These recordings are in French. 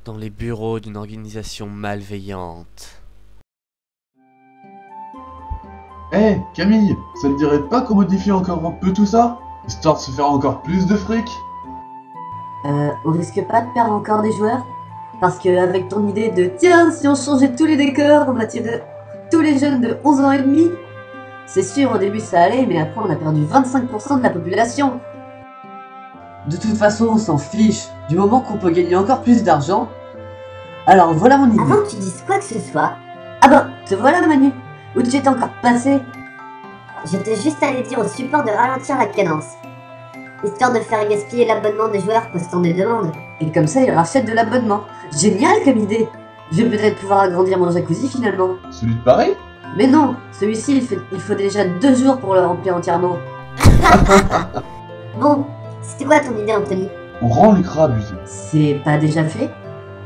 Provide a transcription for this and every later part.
dans les bureaux d'une organisation malveillante. Eh, Camille, ça te dirait pas qu'on modifie encore un peu tout ça? Histoire de se faire encore plus de fric? On risque pas de perdre encore des joueurs? Parce que avec ton idée de tiens, si on changeait tous les décors, on attirerait tous les jeunes de 11 ans et demi, c'est sûr au début ça allait, mais après on a perdu 25% de la population. De toute façon, on s'en fiche, du moment qu'on peut gagner encore plus d'argent. Alors voilà mon idée. Avant que tu dises quoi que ce soit... Ah ben, te voilà Manu. Où tu étais encore passé? J'étais juste allé dire au support de ralentir la cadence, histoire de faire gaspiller l'abonnement des joueurs postant des demandes. Et comme ça, il rachète de l'abonnement. Génial comme idée. Je vais peut-être pouvoir agrandir mon jacuzzi finalement. Celui de Paris? Mais non, celui-ci, il faut déjà 2 jours pour le remplir entièrement. Bon, c'était quoi ton idée, Anthony? On rend l'écran abusé. C'est pas déjà fait?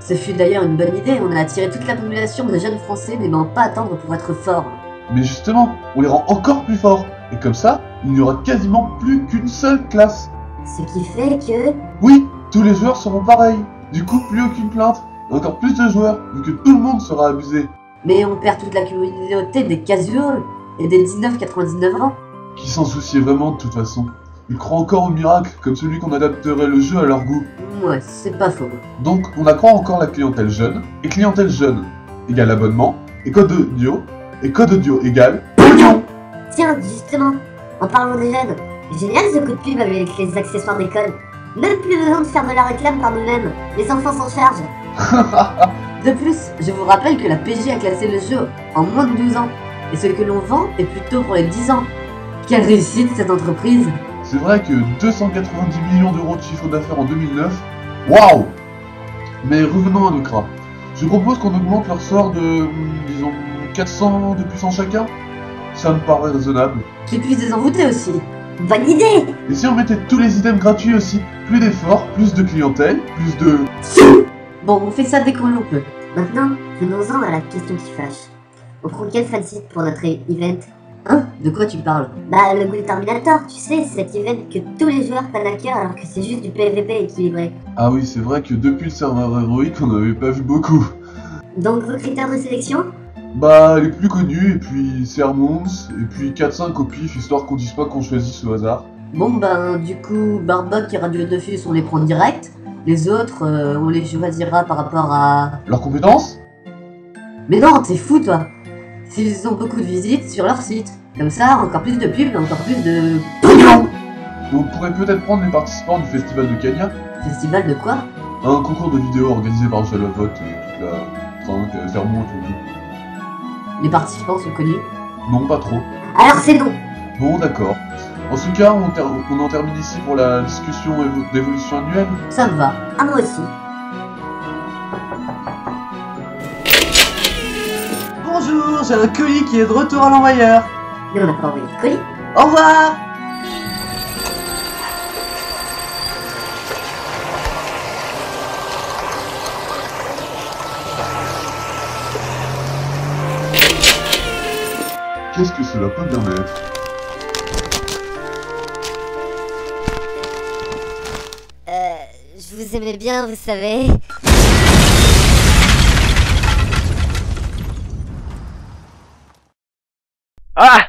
Ce fut d'ailleurs une bonne idée, on a attiré toute la population de jeunes français n'aimant pas attendre pour être forts. Mais justement, on les rend encore plus forts. Et comme ça, il n'y aura quasiment plus qu'une seule classe. Ce qui fait que... Oui, tous les joueurs seront pareils. Du coup, plus aucune plainte. Et encore plus de joueurs, vu que tout le monde sera abusé. Mais on perd toute la communauté des casuals et des 19-99 ans. Qui s'en souciait vraiment de toute façon? Ils croient encore au miracle, comme celui qu'on adapterait le jeu à leur goût. Ouais, c'est pas faux. Donc, on accroît encore la clientèle jeune, et clientèle jeune égale abonnement, et code audio égale pognon. Tiens, justement, en parlant des jeunes, génial ce coup de pub avec les accessoires d'école. Même plus besoin de faire de la réclame par nous-mêmes, les enfants s'en chargent. De plus, je vous rappelle que la PJ a classé le jeu en moins de 12 ans, et ce que l'on vend est plutôt pour les 10 ans. Quelle réussite cette entreprise! C'est vrai que 290 millions d'euros de chiffre d'affaires en 2009, waouh! Mais revenons à nos cras. Je propose qu'on augmente leur sort de, disons, 400 de puissance chacun. Ça me paraît raisonnable. Qu'ils puissent désenvoûter aussi. Bonne idée! Et si on mettait tous les items gratuits aussi? Plus d'efforts, plus de clientèle, plus de... Bon, on fait ça dès qu'on le peut. Maintenant, venons-en à la question qui fâche. On prend quel fansite pour notre event? Hein? De quoi tu parles? Bah, le Ghoul Terminator, tu sais, cet event que tous les joueurs prennent à cœur alors que c'est juste du PVP équilibré. Ah oui, c'est vrai que depuis le serveur héroïque, on n'avait pas vu beaucoup. Donc vos critères de sélection? Bah, les plus connus, et puis Sermons, et puis 4-5 au pif, histoire qu'on dise pas qu'on choisisse au hasard. Bon ben, du coup, Barbuck et Radio Dofus, on les prend direct. Les autres, on les choisira par rapport à... Leurs compétences? Mais non, t'es fou toi! S'ils ont beaucoup de visites sur leur site. Comme ça, encore plus de pubs, encore plus de... On pourrait peut-être prendre les participants du festival de Cagna. Festival de quoi? Un concours de vidéos organisé par Jalavote, toute la trinque, Sermon et tout. Les participants sont connus. Non, pas trop. Alors c'est non! Bon, d'accord. En tout cas, on en termine ici pour la discussion d'évolution annuelle. Ça me va. Ah moi aussi. Bonjour, j'ai un colis qui est de retour à l'envoyeur. Mais on n'a pas envoyé de colis. Au revoir. Qu'est-ce que cela peut bien être? Je vous aimais bien, vous savez. Ah!